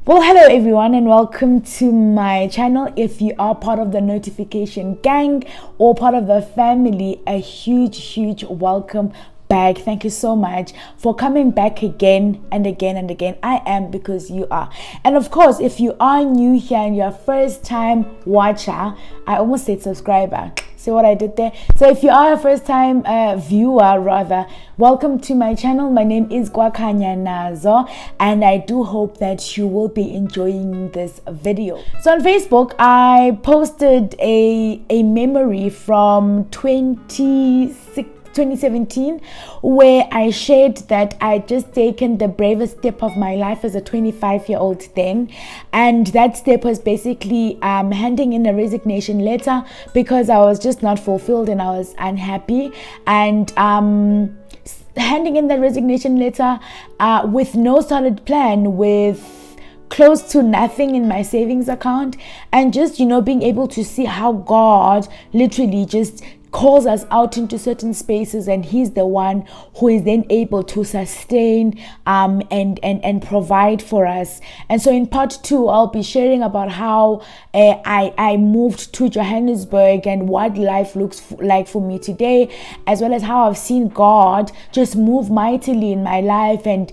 Well, hello everyone and welcome to my channel. If you are part of the notification gang or part of the family, a huge welcome back. Thank you so much for coming back again and again and again. I am because you are. And of course, if you are new here and you're a first time watcher, I almost said subscriber. See what I did there? So if you are a first time viewer rather, welcome to my channel. My name is Kwakanya Nazo and I do hope that you will be enjoying this video. So on Facebook, I posted a memory from 2017 where I shared that I just taken the bravest step of my life as a 25-year-old then, and that step was basically handing in a resignation letter because I was just not fulfilled and I was unhappy, and handing in the resignation letter with no solid plan, with close to nothing in my savings account, and just being able to see how God literally just calls us out into certain spaces, and he's the one who is then able to sustain and provide for us. And so in part 2, I'll be sharing about how I moved to Johannesburg and what life looks like for me today, as well as how I've seen God just move mightily in my life and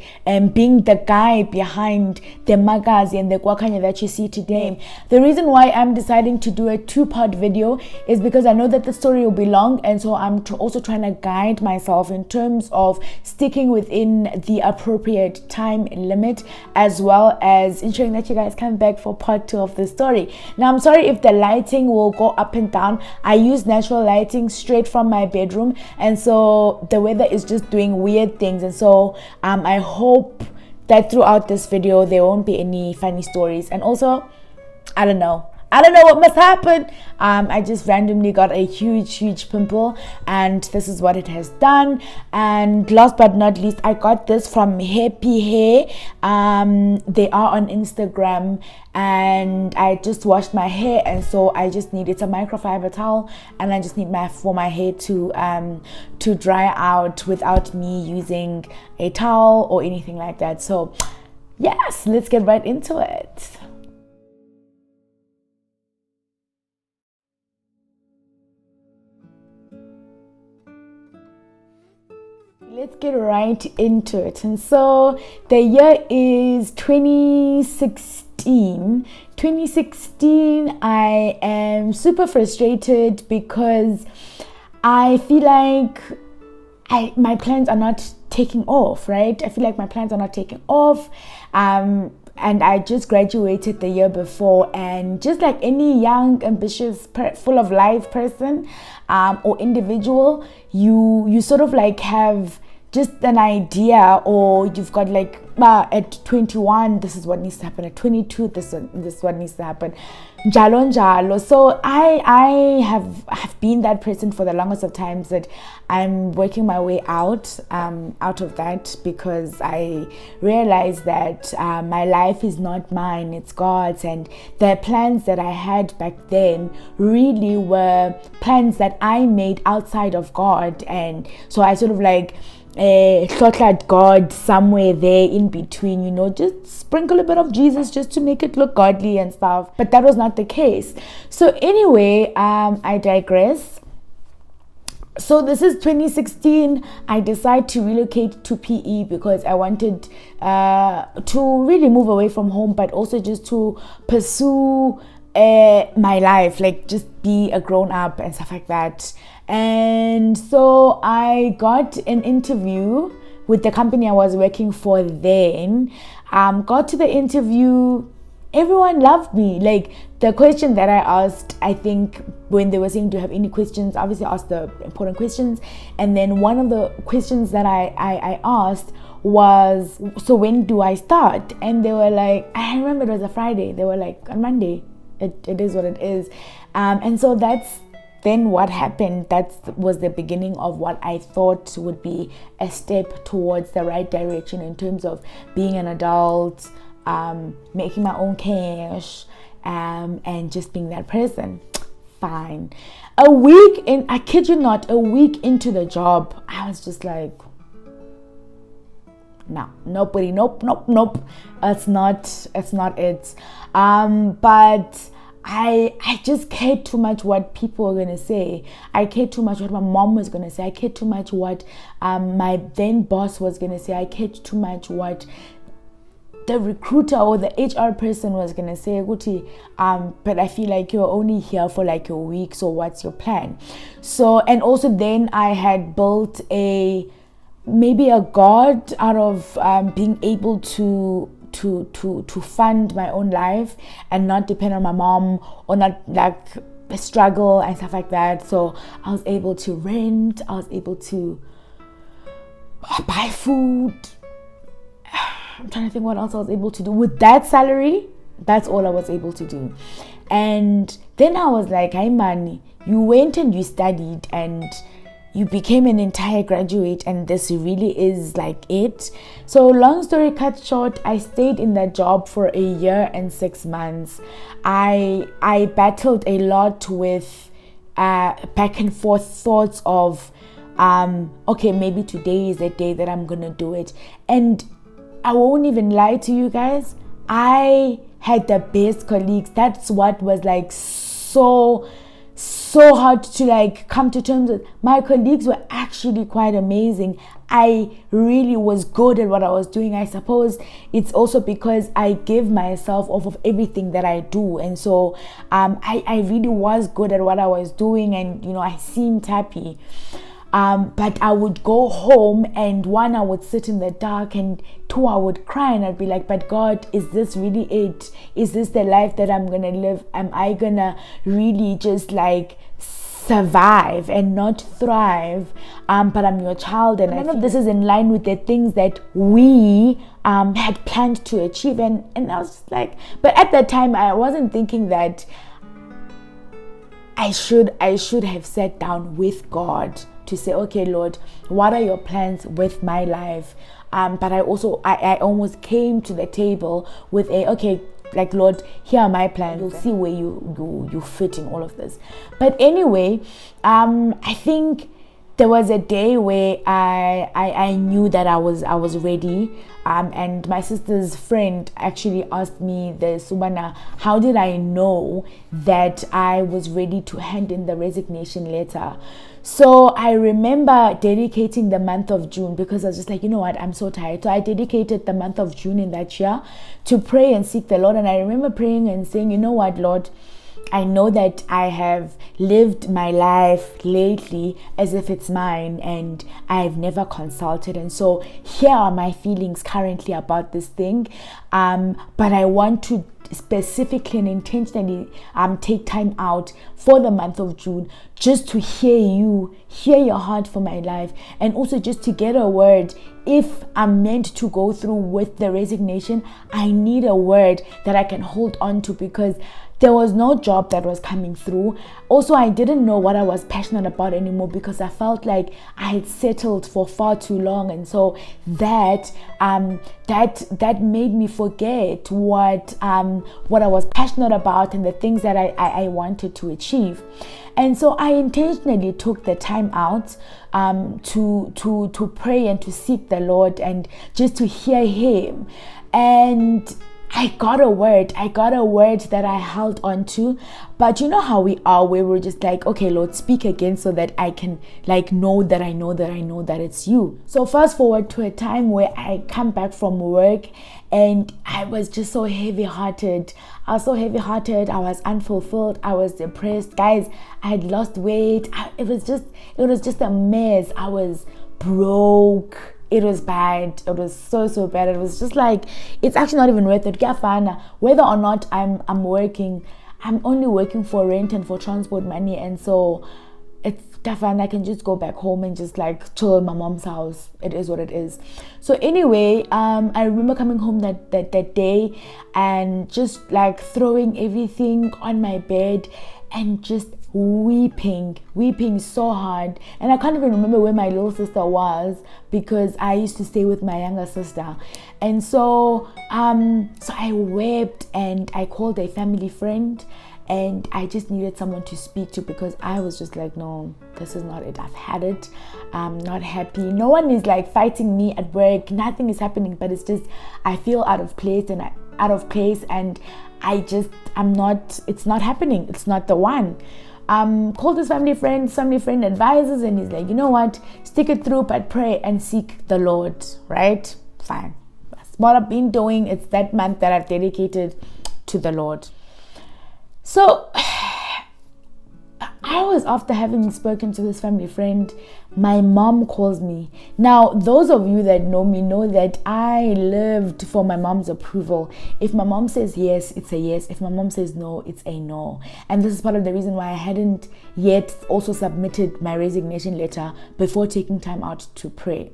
being the guy behind the magazi and the Kwakanya that you see today. The reason why I'm deciding to do a 2-part video is because I know that the story will be long, and so I'm also trying to guide myself in terms of sticking within the appropriate time limit, as well as ensuring that you guys come back for part 2 of the story. Now, I'm sorry if the lighting will go up and down. I use natural lighting straight from my bedroom, and so the weather is just doing weird things, and so I hope that throughout this video there won't be any funny stories. And also, I don't know what must happen. I just randomly got a huge pimple, and this is what it has done. And last but not least, I got this from Happy Hair. They are on Instagram, and I just washed my hair, and so I just need, it's a microfiber towel, and I just need for my hair to dry out without me using a towel or anything like that. So yes, let's get right into it. Let's get right into it. And so the year is 2016. 2016, I am super frustrated because I feel like my plans are not taking off, right? I feel like my plans are not taking off. And I just graduated the year before, and just like any young, ambitious, full of life person or individual, you sort of like have just an idea, or you've got like at 21 this is what needs to happen, at 22 this is what needs to happen, jalo njalo. So I have been that person for the longest of times, that I'm working my way out of that, because I realized that my life is not mine, it's God's, and the plans that I had back then really were plans that I made outside of God. And so I sort of like thought like God somewhere there in between, just sprinkle a bit of Jesus just to make it look godly and stuff. But that was not the case. So anyway, I digress. So this is 2016. I decided to relocate to PE because I wanted to really move away from home, but also just to pursue my life, like just be a grown up and stuff like that. And so I got an interview with the company I was working for then. Got to the interview, everyone loved me. Like the question that I asked, I think when they were saying, do you have any questions, obviously I asked the important questions. And then one of the questions that I asked was, so when do I start? And they were like, I remember it was a Friday. They were like, on Monday. It is what it is. And so that's then what happened. That was the beginning of what I thought would be a step towards the right direction in terms of being an adult, making my own cash, and just being that person. Fine. I kid you not, a week into the job, I was just like, no, nobody, nope. It's not it. But I just cared too much what people were gonna say. I cared too much what my mom was gonna say. I cared too much what my then boss was gonna say. I cared too much what the recruiter or the HR person was gonna say, but I feel like you're only here for like a week, so what's your plan? So, and also then I had built maybe a god out of being able to fund my own life and not depend on my mom, or not like struggle and stuff like that. So I was able to rent, I was able to buy food. I'm trying to think what else I was able to do with that salary. That's all I was able to do. And then I was like, hey man, you went and you studied and you became an entire graduate, and this really is like it. So long story cut short, I stayed in that job for a year and 6 months. I battled a lot with back and forth thoughts of okay, maybe today is the day that I'm gonna do it. And I won't even lie to you guys, I had the best colleagues. That's what was like so hard to like come to terms with. My colleagues were actually quite amazing. I really was good at what I was doing. I suppose it's also because I give myself off of everything that I do, and so I really was good at what I was doing, and I seemed happy. But I would go home, and one, I would sit in the dark, and two, I would cry, and I'd be like, but God, is this really it? Is this the life that I'm gonna live? Am I gonna really just like survive and not thrive? But I'm your child, and none of this is in line with the things that we had planned to achieve. And I was just like, but at that time I wasn't thinking that I should have sat down with God to say, okay, Lord, what are your plans with my life? But I almost came to the table with okay, like, Lord, here are my plans. You'll see where you fit in all of this. But anyway, I think there was a day where I knew that I was ready. And my sister's friend actually asked me this, Subana, how did I know that I was ready to hand in the resignation letter? So I remember dedicating the month of June, because I was just like, you know what, I'm so tired. So I dedicated the month of June in that year to pray and seek the Lord. And I remember praying and saying, you know what, Lord, I know that I have lived my life lately as if it's mine, and I've never consulted. And so here are my feelings currently about this thing. But I want to specifically and intentionally take time out for the month of June just to hear your heart for my life, and also just to get a word. If I'm meant to go through with the resignation, I need a word that I can hold on to, because there was no job that was coming through. Also, I didn't know what I was passionate about anymore, because I felt like I had settled for far too long. And so that made me forget what I was passionate about and the things that I wanted to achieve. And so I intentionally took the time out to pray and to seek the Lord and just to hear Him. And I got a word that I held on to. But you know how we are, where we're just like, okay, Lord, speak again so that I can like know that it's you. So fast forward to a time where I come back from work, and I was just so heavy-hearted. I was unfulfilled. I was depressed. Guys, I had lost weight. It was just a mess. I was broke. It was bad. It was so bad. It was just like, it's actually not even worth it. Whether or not I'm working, I'm only working for rent and for transport money. And so it's fine. I can just go back home and just like chill in my mom's house. It is what it is. So anyway, I remember coming home that day and just like throwing everything on my bed and just weeping so hard. And I can't even remember where my little sister was, because I used to stay with my younger sister. And so I wept, and I called a family friend, and I just needed someone to speak to, because I was just like, no, this is not it. I've had it. I'm not happy. No one is like fighting me at work. Nothing is happening, but it's just I feel out of place, and it's not happening. It's not the one. Called his family friend advises, and he's like, you know what, stick it through, but pray and seek the Lord, right? Fine. That's what I've been doing. It's that month that I've dedicated to the Lord. So hours after having spoken to this family friend, my mom calls me. Now, those of you that know me know that I lived for my mom's approval. If my mom says yes, it's a yes. If my mom says no, it's a no. And this is part of the reason why I hadn't yet also submitted my resignation letter before taking time out to pray.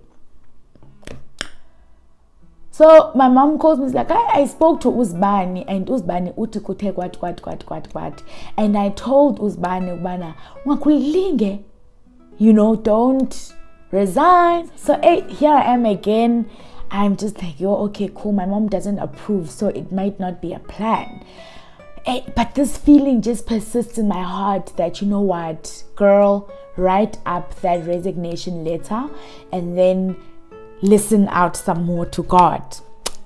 So my mom calls me, like, I spoke to Uzbani, and Uzbani uti kute kwat. And I told Uzbani, wakulinge, don't resign. So here I am again. I'm just like, okay, cool. My mom doesn't approve, so it might not be a plan. But this feeling just persists in my heart that, you know what, girl, write up that resignation letter and then listen out some more to God.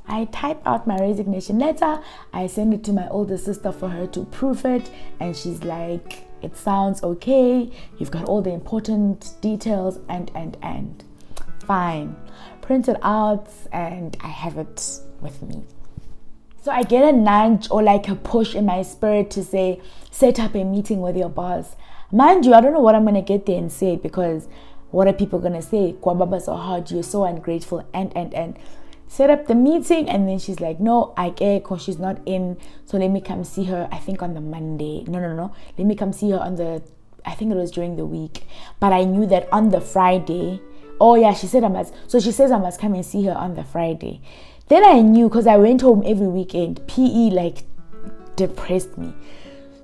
I type out my resignation letter. I send it to my older sister for her to proof it. And she's like, it sounds okay. You've got all the important details and. Fine. Print it out and I have it with me. So I get a nudge or like a push in my spirit to say, set up a meeting with your boss. Mind you, I don't know what I'm going to get there and say, because what are people going to say? Kwababa so hard, you're so ungrateful, and. Set up the meeting, and then she's like, no, I get, because she's not in, so let me come see her, I think on the Monday. No. Let me come see her I think it was during the week. But I knew that on the Friday, she said she says I must come and see her on the Friday. Then I knew, because I went home every weekend. PE like depressed me.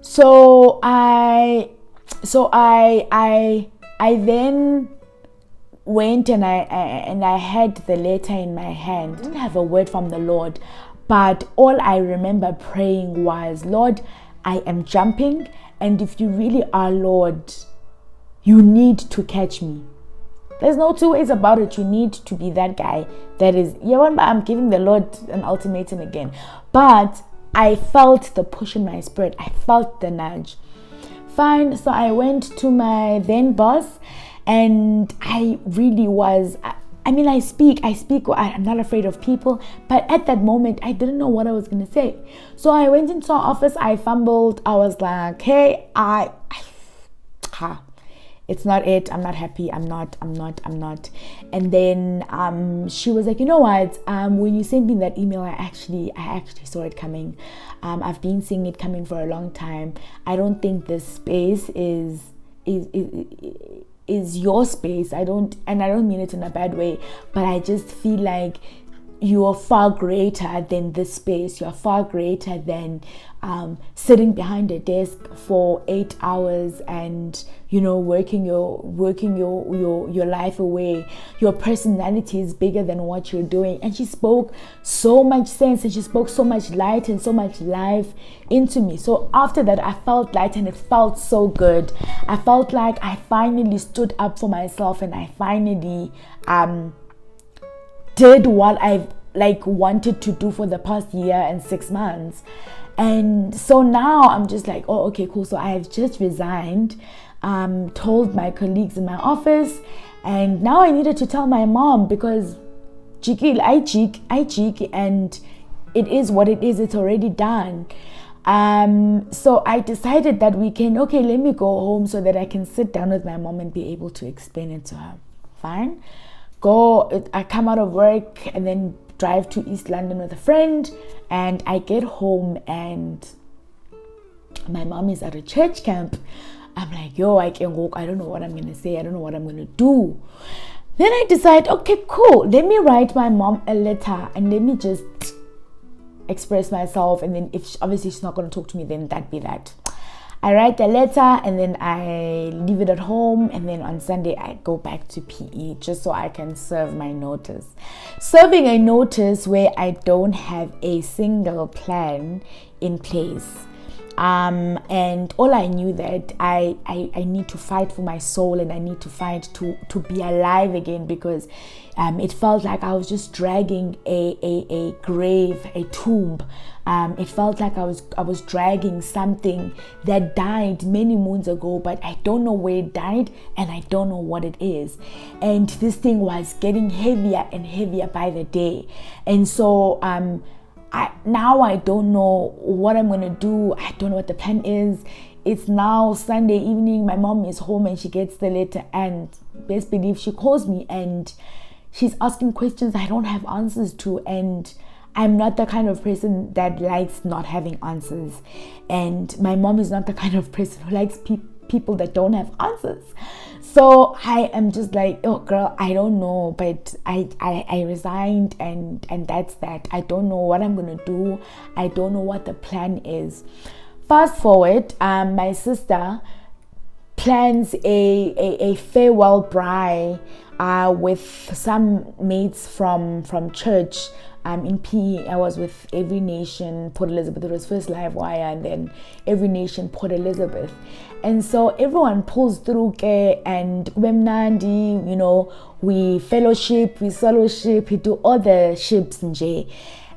So I then went and I had the letter in my hand. I didn't have a word from the Lord, but all I remember praying was, Lord, I am jumping, and if you really are Lord, you need to catch me. There's no two ways about it. You need to be that guy that is, I'm giving the Lord an ultimatum again. But I felt the push in my spirit. I felt the nudge. Fine. So I went to my then boss, and I really was, I speak, I'm not afraid of people, but at that moment, I didn't know what I was going to say. So I went into our office, I fumbled, I was like, hey, it's not it, I'm not happy, I'm not. And then she was like, you know what, when you sent me that email, I actually saw it coming. I've been seeing it coming for a long time. I don't think this space is your space. I don't mean it in a bad way, but I just feel like you are far greater than this space. You're far greater than sitting behind a desk for 8 hours and working your life away. Your personality is bigger than what you're doing. And she spoke so much sense, and she spoke so much light and so much life into me. So after that, I felt light, and it felt so good. I felt like I finally stood up for myself, and I finally did what I've wanted to do for the past year and 6 months. And so now I'm just like, oh, okay, cool. So I've just resigned, told my colleagues in my office, and now I needed to tell my mom, because I cheek, and it is what it is. It's already done. So I decided that weekend, okay, let me go home so that I can sit down with my mom and be able to explain it to her. Fine. I come out of work and then drive to East London with a friend, and I get home and my mom is at a church camp. I'm like, I can walk. I don't know what I'm going to say. I don't know what I'm going to do. Then I decide, okay, cool. Let me write my mom a letter and let me just express myself. And then if obviously she's not going to talk to me, then that be that. I write a letter and then I leave it at home, and then on Sunday I go back to PE just so I can serve my notice. Serving a notice where I don't have a single plan in place. And all I knew that I need to fight for my soul, and I need to fight to be alive again, because it felt like I was just dragging a grave, a tomb. It felt like I was dragging something that died many moons ago, but I don't know where it died, and I don't know what it is. And this thing was getting heavier and heavier by the day. And so now I don't know what I'm gonna do. I don't know what the plan is. It's now Sunday evening. My mom is home and she gets the letter, and best believe she calls me and she's asking questions I don't have answers to. And I'm not the kind of person that likes not having answers, and my mom is not the kind of person who likes people that don't have answers. So I am just like, oh girl, I don't know, but I resigned, and that's that. I don't know what I'm gonna do. I don't know what the plan is. Fast forward, my sister plans a farewell braai with some mates from church. In PE, I was with Every Nation, Port Elizabeth. It was first Live Wire, and then Every Nation, Port Elizabeth. And so everyone pulls through, and Wemnandi, we fellowship, we soloship, we do all the ships nje.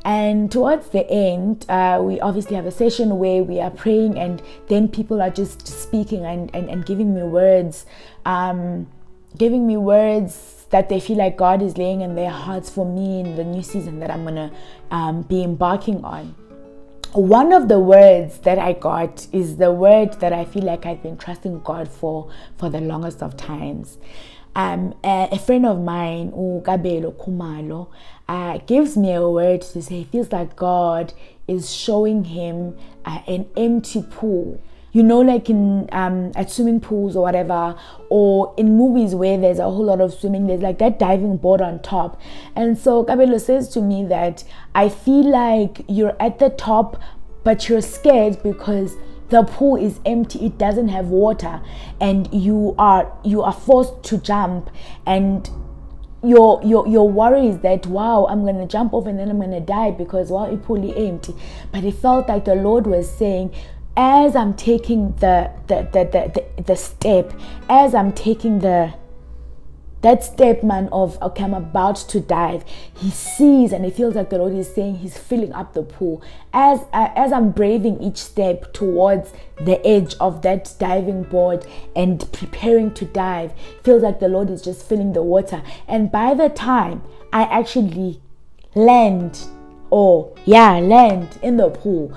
And towards the end, we obviously have a session where we are praying, and then people are just speaking and giving me words, that they feel like God is laying in their hearts for me in the new season that I'm gonna be embarking on. One of the words that I got is the word that I feel like I've been trusting God for the longest of times. A friend of mine, Kabelo Kumalo, gives me a word to say he feels like God is showing him an empty pool. Like in at swimming pools or whatever, or in movies where there's a whole lot of swimming, there's like that diving board on top. And so Kabelo says to me that I feel like you're at the top, but you're scared because the pool is empty, it doesn't have water, and you are forced to jump, and your worry is that, wow, I'm gonna jump off and then I'm gonna die because the pool is empty. But it felt like the Lord was saying, as I'm taking the step, as I'm taking that step, man, of okay, I'm about to dive, he sees and it feels like the Lord is saying he's filling up the pool. As I'm braving each step towards the edge of that diving board and preparing to dive, feels like the Lord is just filling the water. And by the time I actually land in the pool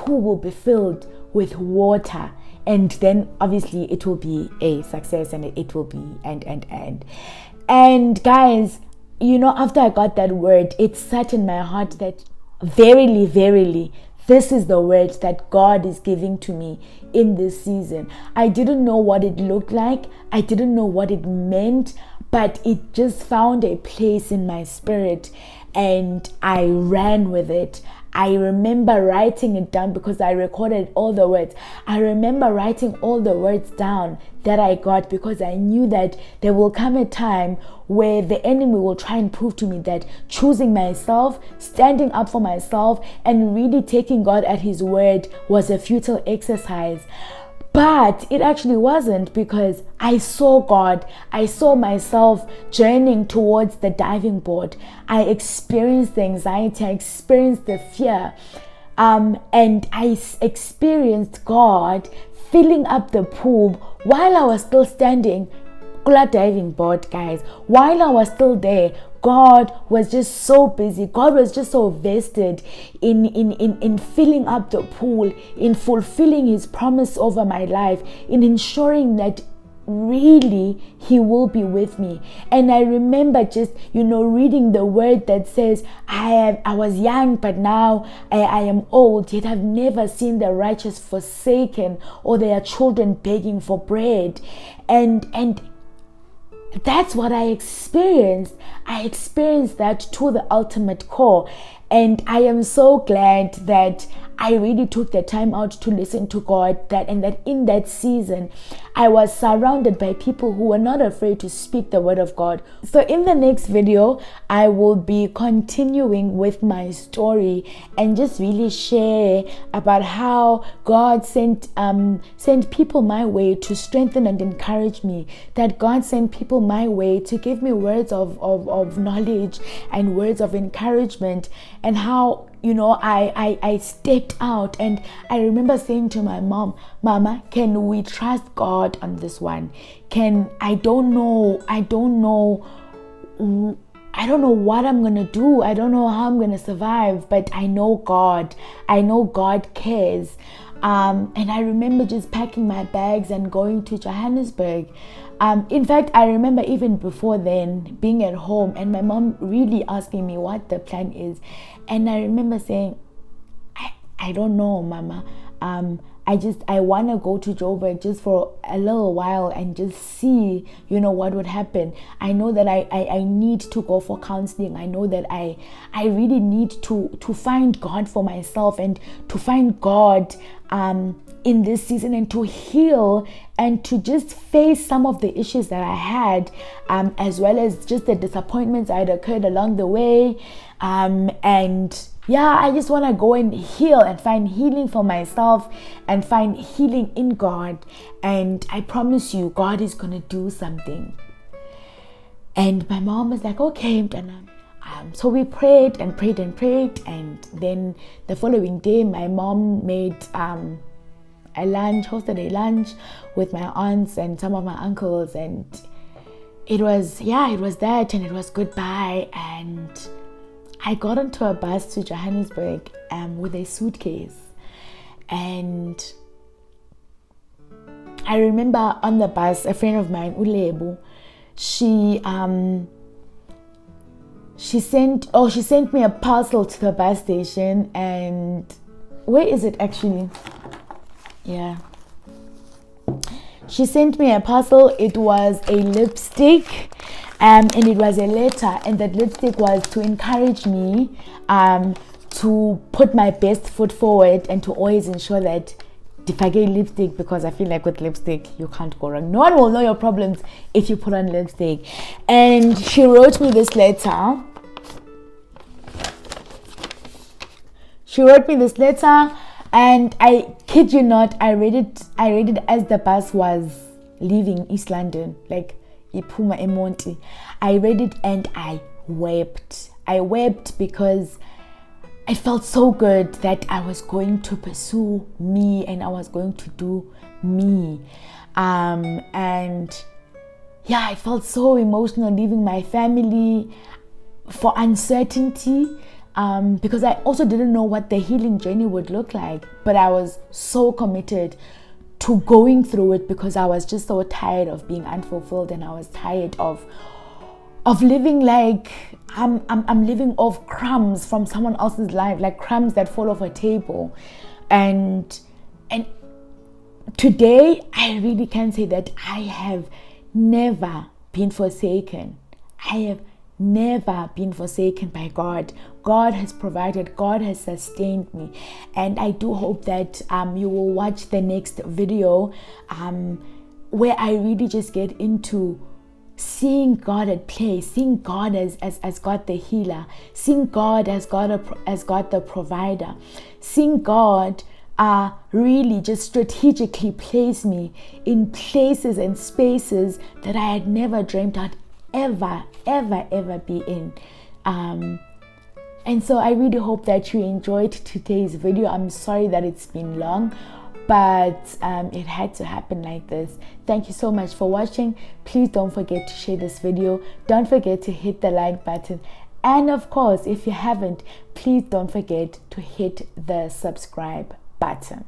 will be filled with water, and then obviously it will be a success, and it will be and guys, after I got that word, it sat in my heart that verily this is the word that God is giving to me in this season. I didn't know what it looked like, I didn't know what it meant, but it just found a place in my spirit and I ran with it. I remember writing it down because I recorded all the words. I remember writing all the words down that I got because I knew that there will come a time where the enemy will try and prove to me that choosing myself, standing up for myself, and really taking God at his word was a futile exercise. But it actually wasn't, because I saw God. I saw myself journeying towards the diving board. I experienced the anxiety. I experienced the fear. And I experienced God filling up the pool while I was still standing on the diving board, guys. While I was still there, God was just so busy. God was just so vested in filling up the pool, in fulfilling his promise over my life, in ensuring that really he will be with me. And I remember just reading the word that says, I was young but now I am old, yet I've never seen the righteous forsaken or their children begging for bread. And that's what I experienced. I experienced that to the ultimate core. And I am so glad that I really took the time out to listen to God, that in that season I was surrounded by people who were not afraid to speak the word of God. So in the next video, I will be continuing with my story and just really share about how God sent people my way to strengthen and encourage me, that God sent people my way to give me words of knowledge and words of encouragement, and how I stepped out. And I remember saying to my mom, Mama, can we trust God on this one? I don't know what I'm gonna do. I don't know how I'm gonna survive, but I know God cares. And I remember just packing my bags and going to Johannesburg. In fact, I remember even before then being at home and my mom really asking me what the plan is. And I remember saying, I don't know, Mama. I want to go to Joburg just for a little while and just see, what would happen. I know that I need to go for counseling. I know that I really need to find God for myself and to find God in this season and to heal and to just face some of the issues that I had, as well as just the disappointments that had occurred along the way. I just want to go and heal and find healing for myself and find healing in God. And I promise you, God is going to do something. And my mom was like, okay. So we prayed. And then the following day, my mom made hosted a lunch with my aunts and some of my uncles. And it was that, and it was goodbye. And I got onto a bus to Johannesburg with a suitcase, and I remember on the bus a friend of mine, Ulebu, she sent me a parcel to the bus station. And where is it actually? Yeah, she sent me a parcel. It was a lipstick. And it was a letter, and that lipstick was to encourage me to put my best foot forward and to always ensure that if I get lipstick, because I feel like with lipstick you can't go wrong. No one will know your problems if you put on lipstick. And she wrote me this letter. And I kid you not, I read it as the bus was leaving East London, like Ipuma Emonti. I read it and I wept. Because it felt so good that I was going to pursue me and I was going to do me. It felt so emotional leaving my family for uncertainty. Because I also didn't know what the healing journey would look like, but I was so committed to going through it because I was just so tired of being unfulfilled, and I was tired of living like I'm living off crumbs from someone else's life, like crumbs that fall off a table. And today I really can say that I have never been forsaken. I have never been forsaken by God. God has provided, God has sustained me. And I do hope that you will watch the next video where I really just get into seeing God at play, seeing God as God the healer, seeing God as God the provider, seeing God really just strategically place me in places and spaces that I had never dreamt I'd ever be in. And so I really hope that you enjoyed today's video. I'm sorry that it's been long, but it had to happen like this. Thank you so much for watching. Please don't forget to share this video. Don't forget to hit the like button. And of course, if you haven't, please don't forget to hit the subscribe button.